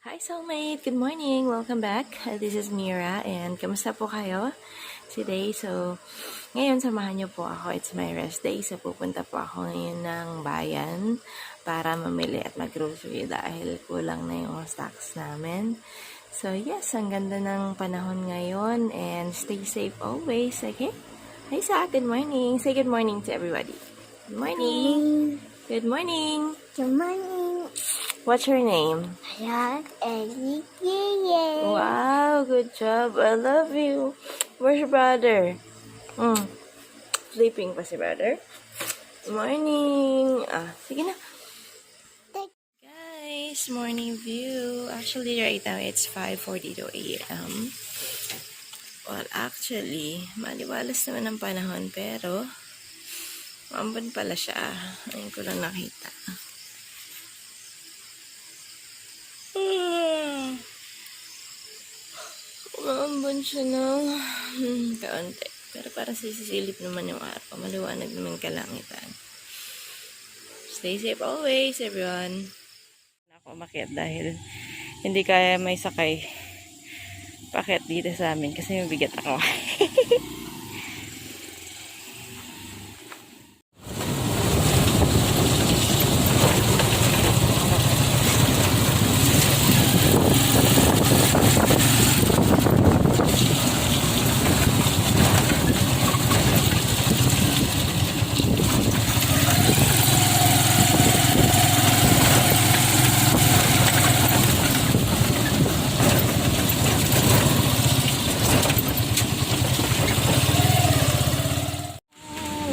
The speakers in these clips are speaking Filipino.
Hi soulmate! Good morning! Welcome back. This is Mira and kamusta po kayo today? So, ngayon samahan niyo po ako. It's my rest day. So, pupunta po ako ngayon ng bayan para mamili at mag-grocery dahil kulang na yung stocks namin. So, yes, ang ganda ng panahon ngayon and stay safe always, okay? Hi Sa, good morning! Say good morning to everybody. Good morning! Good morning! Good morning. What's your name? Hello, Ellie. Yeah. Wow, good job. I love you. Where's your brother? Sleeping pa si brother? Morning. Sige na. Guys, morning view. Actually, right now, it's 5:42 a.m. Well, actually, maliwalas naman ang panahon, pero maambon pala siya. Ayun ko lang nakita. Maambon siya ng kaunti. Pero parang sisisilip naman yung araw. Maliwanag naman kalangitan. Stay safe always, everyone. Ako umakyat dahil hindi kaya may sakay pakyat dito sa amin kasi mabigat ako.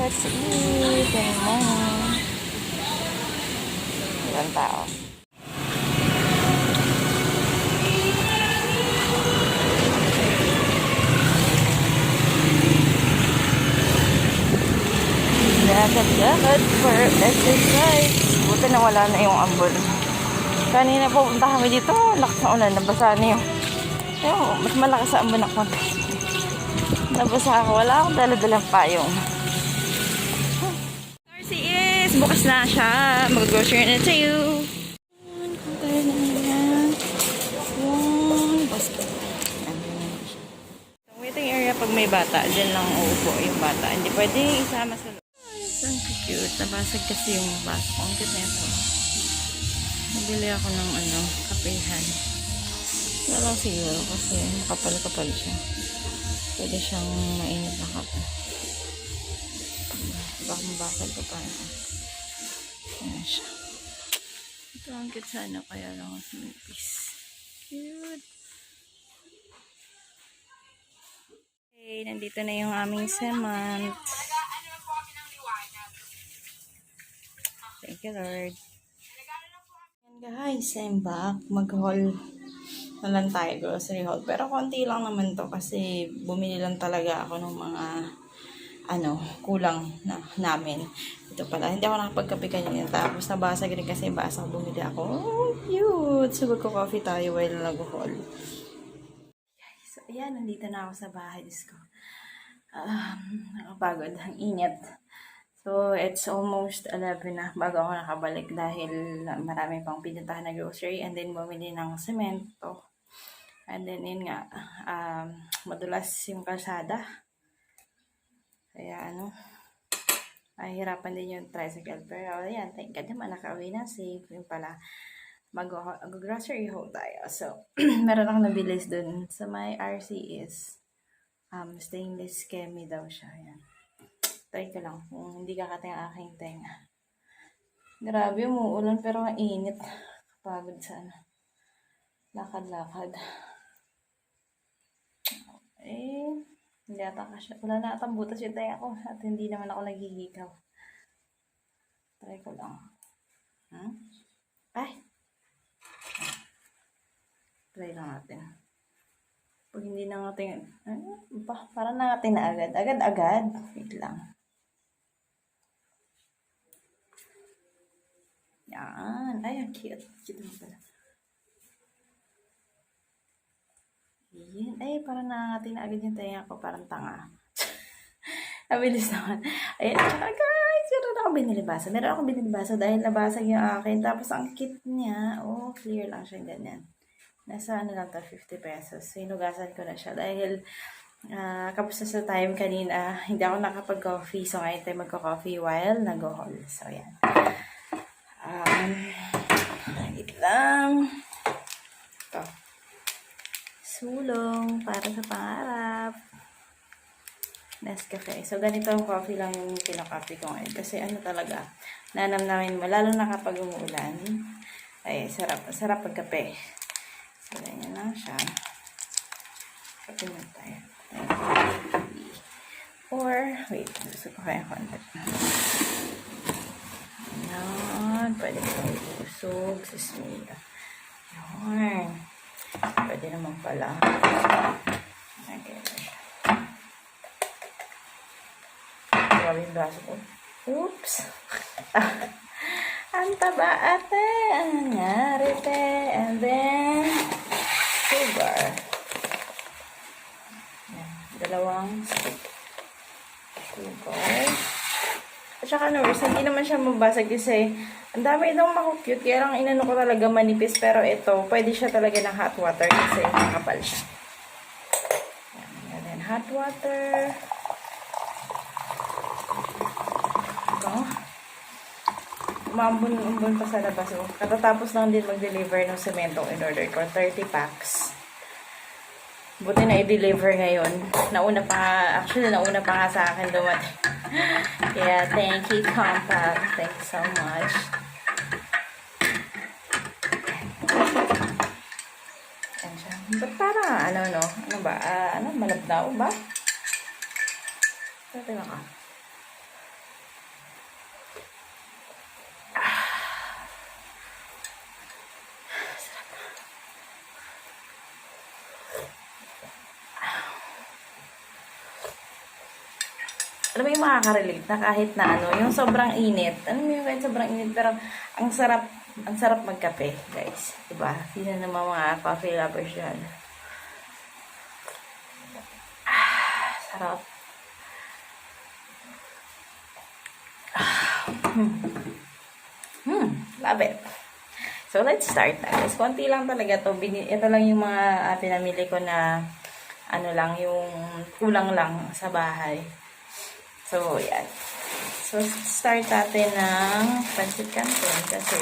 Let's eat. Yan mo. Ilang tao. Lakad-lakad for exercise. Buti na wala na yung ambon. Kanina po punta kami dito. Lakas na ulan. Nabasa na yung mas malakas sa ambon ako. Nabasa ako. Wala akong dala-dalang payong. RCS! Bukas na siya. Mag-grocery na tayo. Kumpara na yan. Yung basket. Ang waiting area pag may bata, dyan lang uupo yung bata. Hindi pwede isama sa loob. Ang cute. Nabasag kasi yung baso. Ang cute na ito. Nabili ako ng kapehan. Wala lang siguro kasi makapal-kapal siya. Pwede siyang mainit na kape. Bakal pa pa. Ayan siya. Ito ang cute sana. Kaya lang ang snipis. Cute. Okay, nandito na yung aming cement. Thank you, Lord. And guys, I'm back. Mag-haul na lang tayo, grocery haul. Pero konti lang naman to kasi bumili lang talaga ako ng mga kulang na namin. Ito pala, hindi ako nakapagkape kanina. Tapos nabasag rin kasi basag bumili ako. Oh, cute! So, magko-coffee tayo while nag-haul. So, ayan, nandito na ako sa bahay. Diyos ko. Nakapagod. Ang init. So, it's almost 11 na bago ako nakabalik dahil marami pang pinuntahan na grocery and then bumili ng semento. And then, yun nga, madulas yung kalsada. Kaya mahirapan din yung tricycle. Pero ayan, thank God naman, nakauwi na safe. Yung pala, mag-grocery haul tayo. So, meron akong nabilis dun. Sa my RCS, stainless chemi daw siya. Ayan. Try ko lang kung hindi kakating ang aking tenga. Grabe, umuulan pero ang init. Kapagod sana. Lakad-lakad. Hindi ata kasya. Wala na atang butas yung tenga ko. At hindi naman ako nagigikaw. Try ko lang. Ay! Try lang natin. Pag hindi na natin, parang na natin na agad. Agad-agad. Wait lang. Yan. Ay, ang cute. Cute naman pala. Yan. Ay, parang nangangating na agad yung tenga ko. Parang tanga. Nabilis naman. Ayan. Tsaka guys, meron akong binili baso. Meron akong binili baso dahil nabasag yung akin. Tapos ang cute niya. Oh, clear lang siya ganyan. Nasa ano lang to, 50 pesos. So, hinugasan ko na siya dahil kapos na sa time kanina, hindi ako nakapag-coffee. So, ngayon tayo magka-coffee while nag-haul. So, yan. Wait lang. Ito. Sulong para sa pangarap. Nescafe. So, ganito ang coffee lang yung kinakape ko ngayon. Kasi ano talaga, nanamnamin mo. Lalo na kapag umuulan. Ay, sarap. Sarap pagkape. So, ganyan lang siya. Kape na tayo. Or, wait. Gusto ko kaya konti. Ayan. Pwede ko usog. Sismila. Ayan. Pwede naman pala. Okay. Grabe yung braso ko. Oops! Ang taba ate! Ano nangyari te? And then, sugar. Yan. Dalawang scoop. Sugar. At saka hindi naman siya mabasag kasi ang dami itong makukute. Kaya lang inano ko talaga manipis. Pero ito, pwede siya talaga ng hot water kasi makapal siya. Yan. And then, hot water. Umambon pa sa labas. So, katatapos lang din mag-deliver ng semento in order ko. 30 packs. Buti na i-deliver ngayon. Nauna pa nga sa akin dumating. Yeah, thank you, Compact. Thank you so much. Ayan siya. Ba't parang, ano ba? Malabdaw ba? Sabi lang ka. Alam mo yung makaka-relate na kahit na yung sobrang init. Alam mo yung kahit sobrang init, pero ang sarap magkape, guys. Diba? Sino naman mga coffee lovers yan. Sarap. Love it. So, let's start na. Guys, konti lang talaga to. Ito lang yung mga pinamili ko na yung kulang lang sa bahay. So, yan. So, start natin ng pancit canton kasi,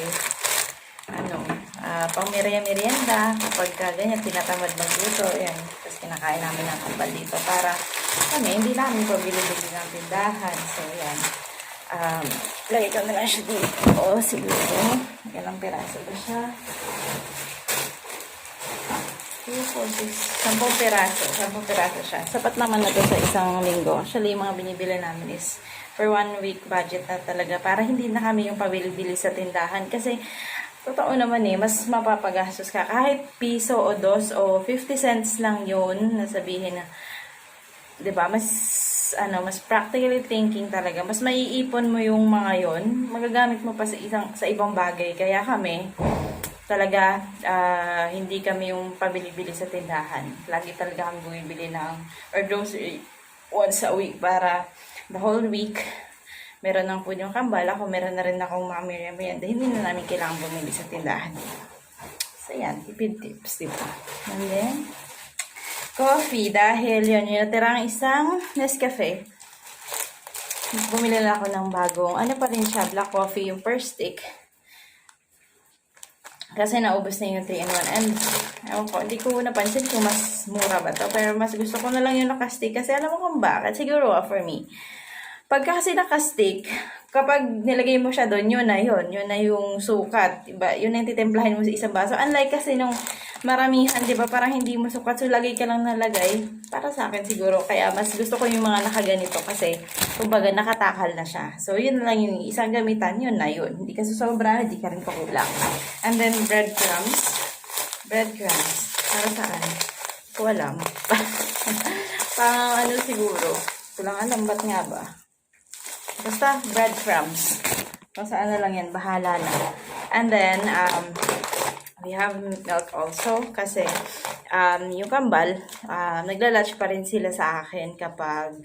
pang merienda, kapag ganyan, tinatamad magluto, yan. Tapos, kinakain namin ng kambal dito para, hindi namin pabili-bili ng tindahan. So, yan. Lagay ko na lang siya dito. O, siguro, ilang piraso ba siya? 2, 4, 6, 10 piraso. 10 piraso siya. Sapat naman na to sa isang linggo. Actually, yung mga binibili namin is for 1 week budget na talaga para hindi na kami yung pabili-bili sa tindahan. Kasi, totoo naman mas mapapagastos ka. Kahit piso o 2 o 50 cents lang yun, nasabihin na, diba, mas practically thinking talaga. Mas maiipon mo yung mga yon, magagamit mo pa sa ibang bagay. Kaya kami, talaga, hindi kami yung pabili-bili sa tindahan. Lagi talaga kami bumibili or grocery once a week para the whole week meron ng food yung kambal. Ako meron na rin akong mga merienda. Hindi na namin kailangan bumili sa tindahan. So, yan. Tipid tips, diba? And then, coffee. Dahil yun, yung natirang isang Nescafe. Bumili lang ako ng bagong, pa rin siya, black coffee, yung first stick. Kasi naubos na yung 3-in-1. And, ewan ko, hindi ko napansin kung mas mura ba to. Pero mas gusto ko na lang yung nakastick. Kasi alam mo kung bakit. Siguro, for me. Pagka kasi nakastick, kapag nilagay mo siya doon, yun na yung sukat. Diba? Yun na yung titemplahin mo sa isang baso. Unlike kasi nung maramihan, diba? Parang hindi mo sukat. So, lagay ka lang nalagay. Para sa akin siguro. Kaya mas gusto ko yung mga nakaganito kasi, kumbaga, nakatakal na siya. So, yun lang yung isang gamitan. Yun na yun. Hindi ka susobra, hindi ka rin pakulang. And then, breadcrumbs. Breadcrumbs. Para saan? Ko alam. Pang siguro. Kulang alam, ba't nga ba? Basta, breadcrumbs. Kung saan na lang yan, bahala na. And then, we have milk also. Kasi, yung kambal, naglalatch pa rin sila sa akin kapag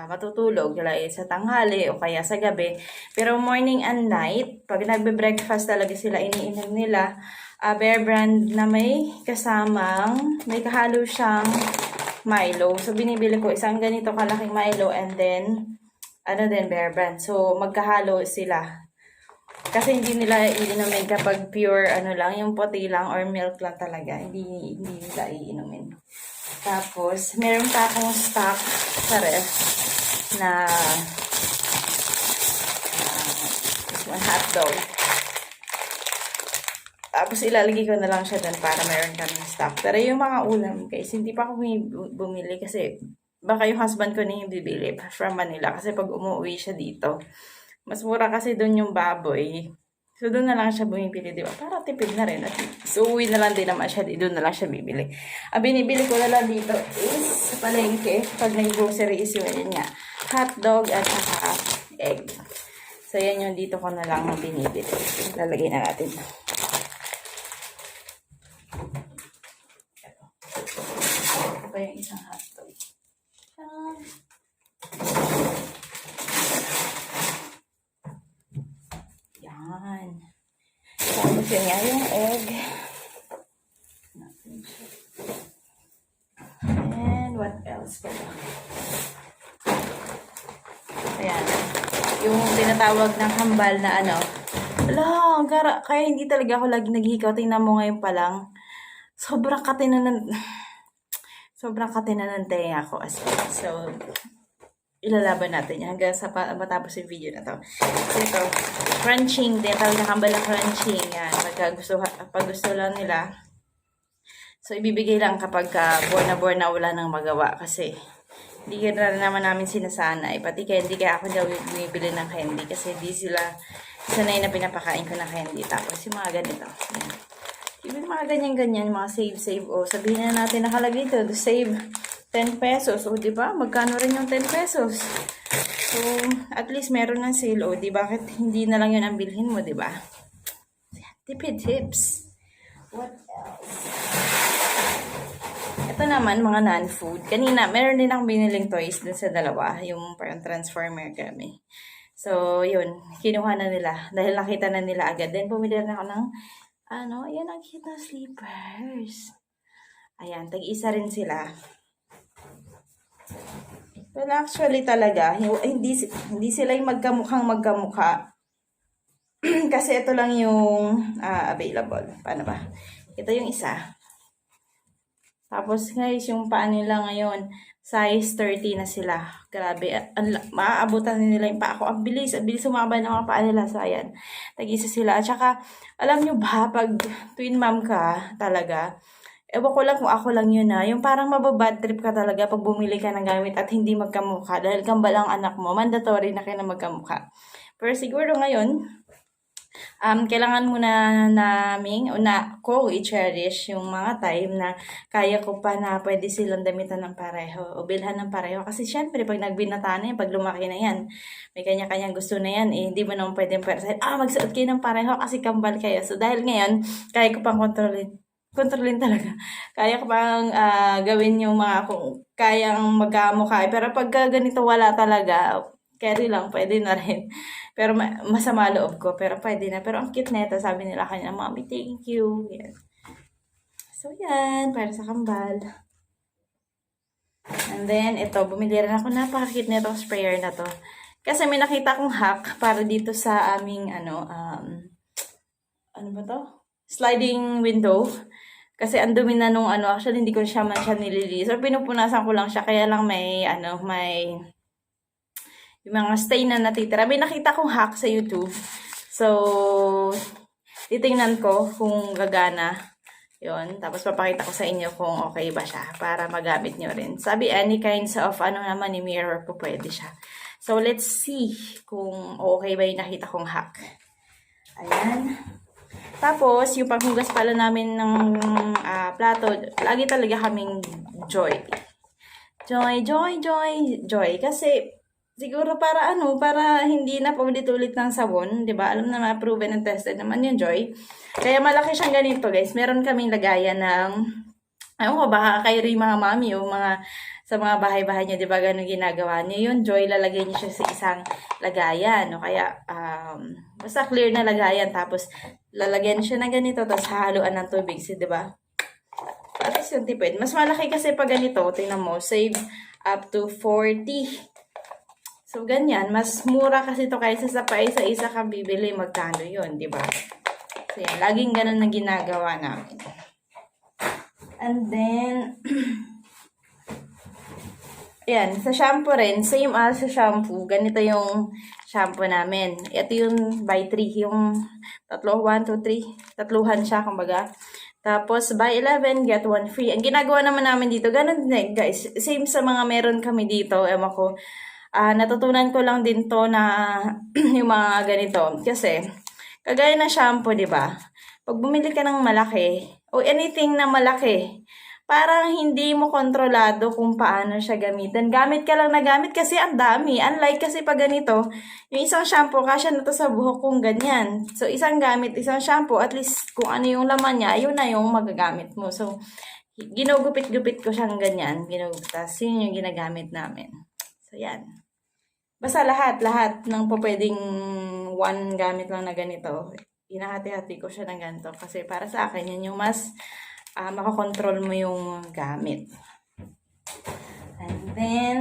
matutulog. Sa tanghali o kaya sa gabi. Pero morning and night, pag nagbe-breakfast talaga sila, iniinom nila, Bear Brand na may kahalo siyang Milo. So, binibili ko isang ganito kalaking Milo and then, Bear Brand. So, magkahalo sila. Kasi hindi nila iinumin kapag pure, lang, yung puti lang or milk lang talaga. Hindi nila iinumin. Tapos, meron pa akong stock sa ref na hotdog. Tapos, ilalagay ko na lang siya dun para meron kaming stock. Pero yung mga ulam, guys, hindi pa ako bumili kasi baka yung husband ko na yung bibili from Manila. Kasi pag umuwi siya dito, mas mura kasi doon yung baboy. So, doon na lang siya bumibili, di ba? Para tipid na rin. So, uwi na lang din naman siya. Doon na lang siya bibili. Ang binibili ko na lang dito is sa palengke. Pag nag-grocery is yun nga. Hotdog at saka egg. So, yan yung dito ko na lang binibili. Lalagay na natin. Ito pa yung isang hotdog. Yan. Tapos yun nga yung egg. And what else pa ba? Ayan. Yung tinatawag ng hambal na kaya hindi talaga ako lagi naghihikaw. Tingnan mo ngayon pa lang. Sobrang katinan ng tenga ko as well. So, ilalaban natin yan hanggang sa matapos yung video na to. So, ito, crunching din. Talaga hambal na crunching. Yan. Pag gusto lang nila. So, ibibigay lang kapag born na wala nang magawa. Kasi, hindi na naman namin sinasanay. Pati candy, kaya ako daw bumibili ng candy. Kasi hindi sila sanay na pinapakain ko ng candy. Tapos, yung mga ganito. Yan. Yung mga ganyan-ganyan, mga save. O, sabihin na natin nakalagay ito. To save 10 pesos. O, diba? Magkano rin yung 10 pesos? So, at least meron ng sale. O, di bakit hindi na lang yun ang bilhin mo, diba? Tipid tips. What else? Ito naman, mga non-food. Kanina, meron din akong biniling toys dun sa dalawa. Yung parang transformer kami. So, yun. Kinuha na nila. Dahil nakita na nila agad. Then, bumili na ako ng ayan ang cute na slippers. Ayan, tag-isa rin sila. Well, actually talaga, hindi sila yung magkamukha. Kasi ito lang yung available. Paano ba? Ito yung isa. Tapos guys, yung paa nila ngayon, size 30 na sila. Grabe, maaabutan nila yung paa ko. Ang bilis sumaba ng mga paa nila. So, ayan, tag-isa sila. At saka, alam nyo ba, pag twin mom ka talaga, ewan ko lang kung ako lang yun yung parang mababad trip ka talaga pag bumili ka ng gamit at hindi magkamukha. Dahil kambal ang anak mo, mandatory na kayo na magkamukha. Pero siguro ngayon, kailangan muna ko i-cherish yung mga time na kaya ko pa na pwede silang damitan ng pareho o bilhan ng pareho. Kasi syempre, pag nagbinata na yan, pag lumaki na yan, may kanya-kanyang gusto na yan, hindi mo naman pwedeng persahin, magsuot kayo ng pareho kasi kambal kayo. So, dahil ngayon, kaya ko pang kontrolin talaga. Kaya ko pang gawin yung mga kung kayang magkamukha. Pero pag ganito wala talaga, carry lang, pwede na rin. Pero masama loob ko, pero pwede na. Pero ang cute nito, sabi nila kanya, Mommy, thank you. Yan. So, yan, para sa kambal. And then, ito, bumili rin ako, napaka-cute nitong sprayer na to. Kasi may nakita kong hack para dito sa aming, sliding window. Kasi ang dumi na nung actually hindi ko siya nililinis. So, pinupunasan ko lang siya, kaya lang may yung mga stain na natitira. May nakita kong hack sa YouTube. So, titingnan ko kung gagana. Yun. Tapos, papakita ko sa inyo kung okay ba siya para magamit nyo rin. Sabi, any kinds of naman ni mirror po pwede siya. So, let's see kung okay ba yung nakita kong hack. Ayan. Tapos, yung panghugas pala namin ng plato, lagi talaga kaming joy. Joy. Kasi, siguro para hindi na paulit-ulit ng sabon, 'di ba? Alam na proven and tested naman yung Joy. Kaya malaki siyang ganito, guys. Meron kaming lagayan ng Ewan ko, baka kayo rin mga mami o mga sa mga bahay-bahay niyo, di ba ganun ginagawa niyo yun? Joy, lalagay niyo siya sa isang lagayan. O kaya, basta clear na lagayan. Tapos, lalagyan siya ng ganito, tapos hahaluan ng tubig. Di ba? At least yung tipid. Mas malaki kasi pag ganito, tingnan mo, save up to 40. So, ganyan. Mas mura kasi to kaysa sa paisa-isa ka bibili. Magkano yun, di ba? So, yan. Laging ganun na ginagawa namin. And then, ayan, sa shampoo rin, same as sa shampoo, ganito yung shampoo namin. Ito yung by 3, yung 1, 2, 3, tatluhan siya, kumbaga. Tapos, buy 11, get 1 free. Ang ginagawa naman namin dito, ganun din guys. Same sa mga meron kami dito, ewan ko. Natutunan ko lang din to na yung mga ganito. Kasi, kagaya ng shampoo, di ba? Pag bumili ka ng malaki, o anything na malaki, parang hindi mo kontrolado kung paano siya gamitin. Gamit ka lang na gamit kasi ang dami. Unlike kasi pag ganito, yung isang shampoo, kasya na to sa buhok kong ganyan. So, isang gamit, isang shampoo, at least kung ano yung laman niya, yun na yung magagamit mo. So, ginugupit-gupit ko siyang ganyan. Tapos, yun yung ginagamit namin. So, yan. Basta lahat ng pwedeng one gamit lang na ganito, hinahati-hati ko siya ng ganito. Kasi para sa akin, yun yung mas makakontrol mo yung gamit. And then,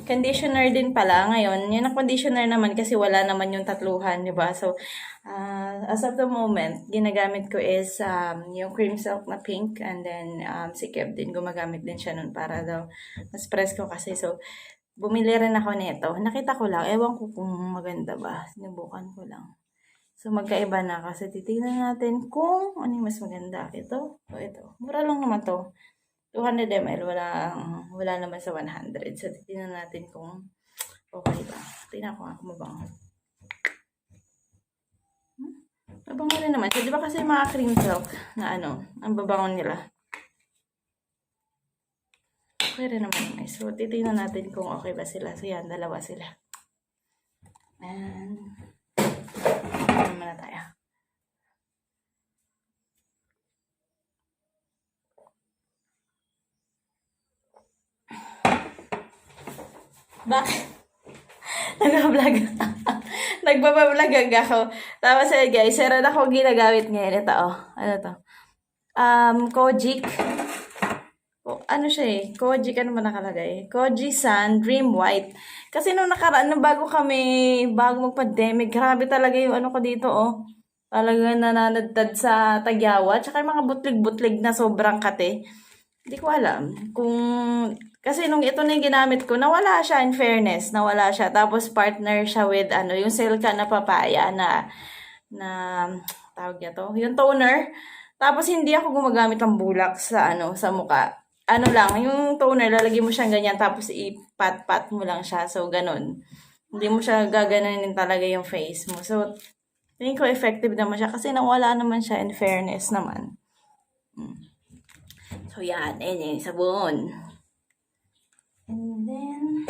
conditioner din pala ngayon. Yun ang conditioner naman kasi wala naman yung tatluhan, di ba? So, as of the moment, ginagamit ko is yung cream silk na pink, and then si Kev din, gumagamit din siya nun para daw mas presko kasi. So, bumili rin ako nito. Nakita ko lang, ewan ko kung maganda ba. Sinubukan ko lang. So, magkaiba na kasi titignan natin kung ano yung mas maganda. Ito o ito. Mura lang naman to. 200 ml. Wala naman sa 100. So, titignan natin kung okay ba. Tingnan ko nga kung mabango. Mabango rin naman. So, di ba kasi mga cream silk na ang babango nila. Okay rin naman. So, titignan natin kung okay ba sila. So, yan. Dalawa sila. And, naman na tayo. Bakit? Nag-vlog. Nagbabablog ako. Tapos guys, meron ako ginagamit ngayon. Ito ano to? Kojic. Ano siya eh? Kojic, ano man nakalagay? Koji Sun Dream White. Kasi nung nakaraan, bago mag-pandemic, grabe talaga yung ko dito Talaga nananadtad sa tagyawa. Tsaka yung mga butlig-butlig na sobrang kate. Hindi ko alam kung... Kasi nung ito na yung ginamit ko, nawala siya, in fairness. Nawala siya. Tapos partner siya with yung Silka na papaya na tawag niya to, yung toner. Tapos hindi ako gumagamit ng bulak sa sa mukha. Lang, yung toner, lalagyan mo siyang ganyan, tapos ipat-pat mo lang siya. So, ganun. Hindi mo siya gaganunin talaga yung face mo. So, tingin ko effective naman siya kasi nawala naman siya, in fairness naman. So, yan. Ayan yung sabon. And then,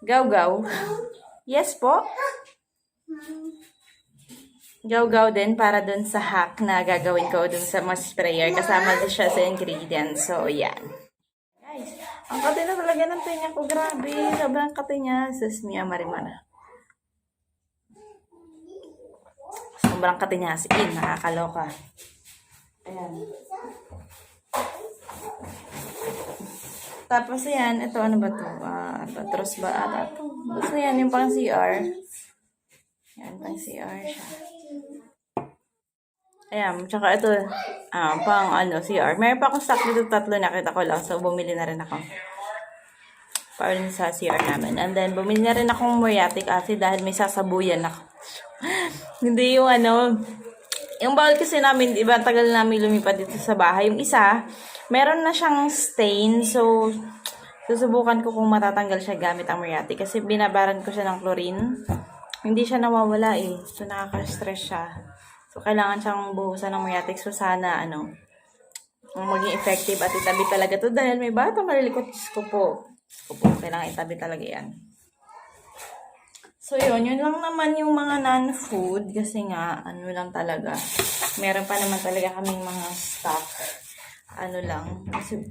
Gaw-gaw. Yes po. Gaw-gaw din para dun sa hack na gagawin ko dun sa mas sprayer. Kasama din siya sa ingredients. So, yan. Guys, ang kate na talaga ng tinya ko. Grabe. Sobrang kate niya. Sus, Mia Marimana. Sobrang kate niya. Nakakaloka. Ayan. Tapos yan, ito ano ba to? Patros ba ata to? Basta yan, yung pang CR. Yan, pang CR siya. Ayan, tsaka ito, pang CR. Meron pa akong stock dito, 3 nakita ko lang. So, bumili na rin ako. Para sa CR namin. And then, bumili na rin akong muriatic acid dahil may sasabuyan ako. Hindi yung yung bowl kasi namin, iba tagal namin lumipat dito sa bahay. Yung isa, meron na siyang stain. So, susubukan ko kung matatanggal siya gamit ang muriatic. Kasi binabaran ko siya ng chlorine. Hindi siya nawawala eh. So, nakaka-stress siya. So, kailangan siyang buhusan ng muriatic. So, sana, maging effective at itabi talaga to dahil may bata malilikot. Ko po. Kailangan itabi talaga yan. So, yun lang naman yung mga non-food kasi nga, ano lang talaga. Meron pa naman talaga kaming mga stock. Ano lang. Kasi,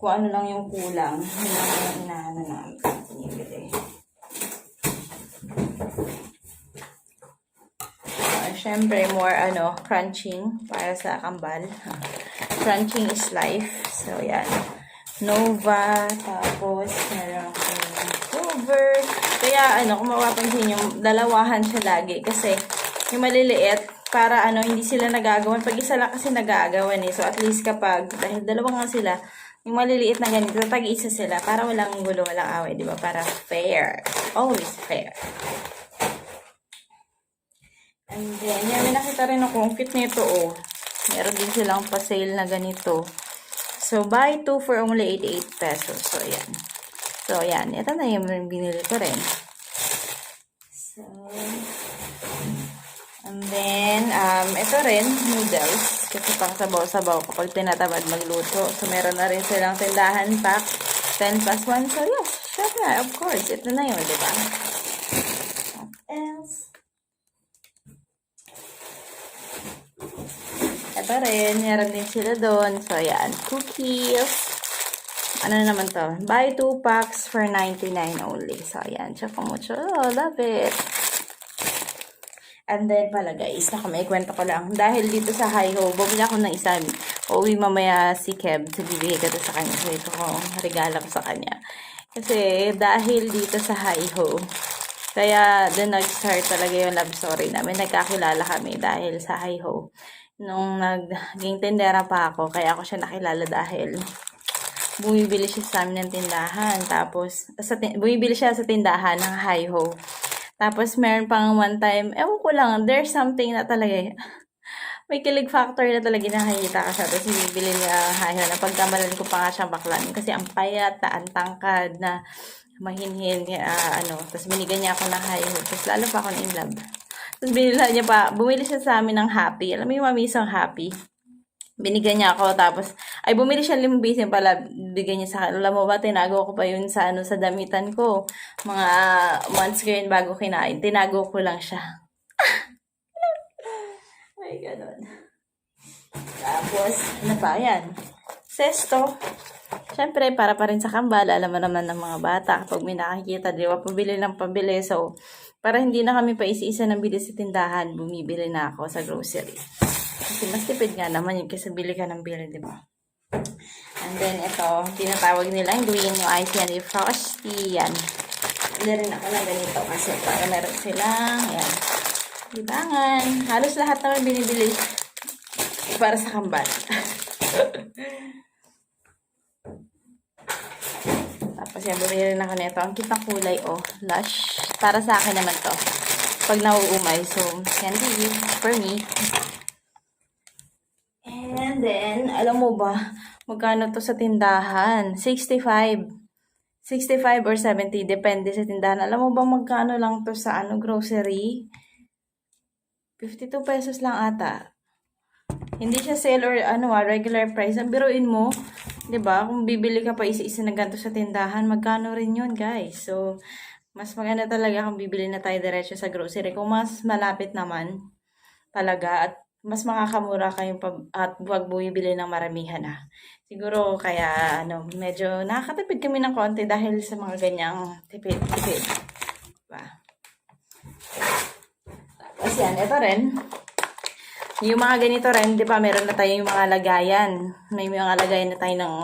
kung ano lang yung kulang, yun lang yung inaano namin. Pinibili. Syempre, more crunching para sa kambal. Crunching is life. So, yan. Nova, tapos, meron akong cover. Kaya, kung mapapansin yung dalawahan siya lagi. Kasi, yung maliliit, para hindi sila nagagawan. Pag isa lang kasi nagagawan eh. So, at least kapag, dahil dalawa nga sila, yung maliliit na ganito, tag-isa sila. Para walang gulo, walang away, di ba? Para fair. Always fair. And then, yan, may nakita rin ako, ang cute nito, oh. Meron din silang pa-sale na ganito. So, buy 2 for only 88 pesos. So, yan. So, yan. Ito na yung binili ko rin. So, and then, ito rin, noodles. Kasi pang sabaw-sabaw kapag tinatamad magluto. So, meron na rin silang tindahan pack. 10 plus 1. So, yes. Syempre, of course. Ito na yun, di ba? What else? Ito rin, meron din sila doon. So, yan. Cookies. Ano naman to? Buy 2 packs for 99 only. So, yan. Choco mucho. Oh, love it. And then pala guys, may kwento ko lang. Dahil dito sa Hi-Ho, bumili ako ng isa. Uwi mamaya si Kev. So, bibigay ko to sa kanya. So, ito ko, regala ko sa kanya. Kasi, dahil dito sa Hi-Ho, kaya doon nag-start talaga yung love story namin. Nagkakilala kami dahil sa Hi-Ho. Nung naging tindera pa ako, kaya ako siya nakilala dahil bumibili siya sa amin ng tindahan. Tapos, bumibili siya sa tindahan ng Hi-Ho. Tapos, meron pang one time, ewan ko lang, there's something na talaga, may kilig factor na talaga nakikita ka siya. Tapos, bibili niya Hi-Ho na pagkamalan ko pa nga siyang baklan. Kasi ang payat, ang tangkad na mahinhin, Tapos, binigyan niya ako ng Hi-Ho. Tapos, lalo pa ako in love. Tapos, bumili siya sa amin ng Happy. Alam mo yung mamisang Happy? Binigyan niya ako, tapos, bumili siya 5 piso pala, bigyan niya sa akin. Alam mo ba, tinago ko pa yun sa damitan ko. Mga months ko yun bago kinain. Tinago ko lang siya. Ay, ganun. Tapos, ano pa, yan. Sesto. Siyempre, para pa rin sa kambal, alam mo naman ng mga bata, kapag may nakakita, di ba, pabili ng pabili. So, para hindi na kami pa isa-isa ng bili sa tindahan, bumibili na ako sa grocery. Kasi mas tipid nga naman yung kasi bili ka ng bili, di ba? And then, ito, tinatawag nilang green yung ice candy frosty. Yan. Bili rin ako ng ganito kasi para meron silang, yan, libangan. Halos lahat naman binibili para sa kambal. Tapos yan, bumili rin ako nito. Ang cute ng kulay, oh. Lush. Para sa akin naman to. Pag nauumay. So, candy for me. And then, alam mo ba, magkano to sa tindahan? 65. 65 or 70. Depende sa tindahan. Alam mo ba magkano lang to sa grocery? 52 pesos lang ata. Hindi siya sale or regular price. Ang biruin mo, 'di ba? Kung bibili ka pa isa-isa na ganito sa tindahan, magkano rin 'yun, guys? So, mas maganda talaga kung bibili na tayo diretso sa grocery. Kung mas malapit naman talaga at mas makakamura kayong at wag bumibili ng maramihan na. Siguro kaya medyo nakakatipid kami ng konti dahil sa mga ganyang tipid-tipid. Diba? Tapos yan, ito rin. Yung mga ganito rin, di ba, meron na tayo yung mga lagayan. May mga lagayan na tayo ng,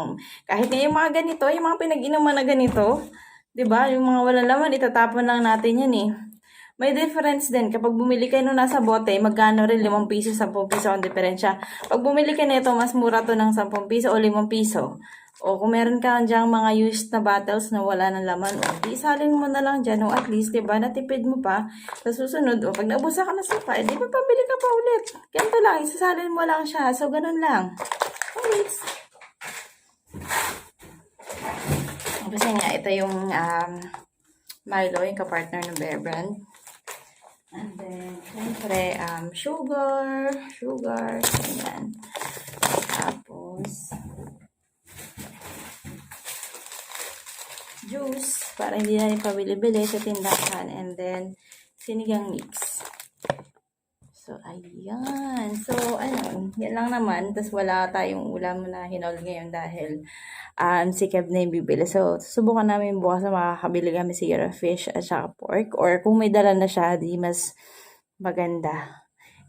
kahit nga yung mga ganito, yung mga pinag-inuman na ganito, di ba, yung mga walang laman, itatapon lang natin yan eh. May difference din. Kapag bumili kayo nung nasa bote, magkano rin 5 piso, 10 piso ang diferensya. Pag bumili ka nito, mas mura to ng 10 piso o 5 piso. O kung meron ka dyang mga used na bottles na wala ng laman, o di isalin mo na lang dyan. O at least, diba, natipid mo pa. Sa susunod, o pag naubusan ka na suka, di ba pabili ka pa ulit. Ganito lang, isasalin mo lang siya. So, ganun lang. Always. Kasi nga, ito yung Milo, yung kapartner ng Bear Brand. And then, syempre, sugar, ganyan. Tapos, juice, para hindi na rin pabili-bili sa tindahan. And then, sinigang mix. So, ayan. So, ayun. Yan lang naman. Tapos, wala tayong ulam na hinol ngayon dahil si Kev na yung bibili. So, susubukan namin bukas na makakabili kami siguro fish at saka pork. Or kung may dala na siya, di mas maganda.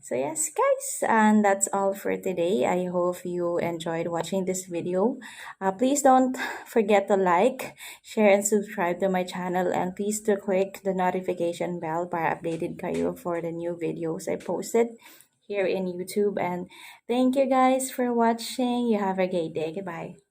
So yes guys, and that's all for today. I hope you enjoyed watching this video. Please don't forget to like, share, and subscribe to my channel. And please to click the notification bell para updated kayo for the new videos I posted here in YouTube. And thank you guys for watching. You have a great day. Goodbye.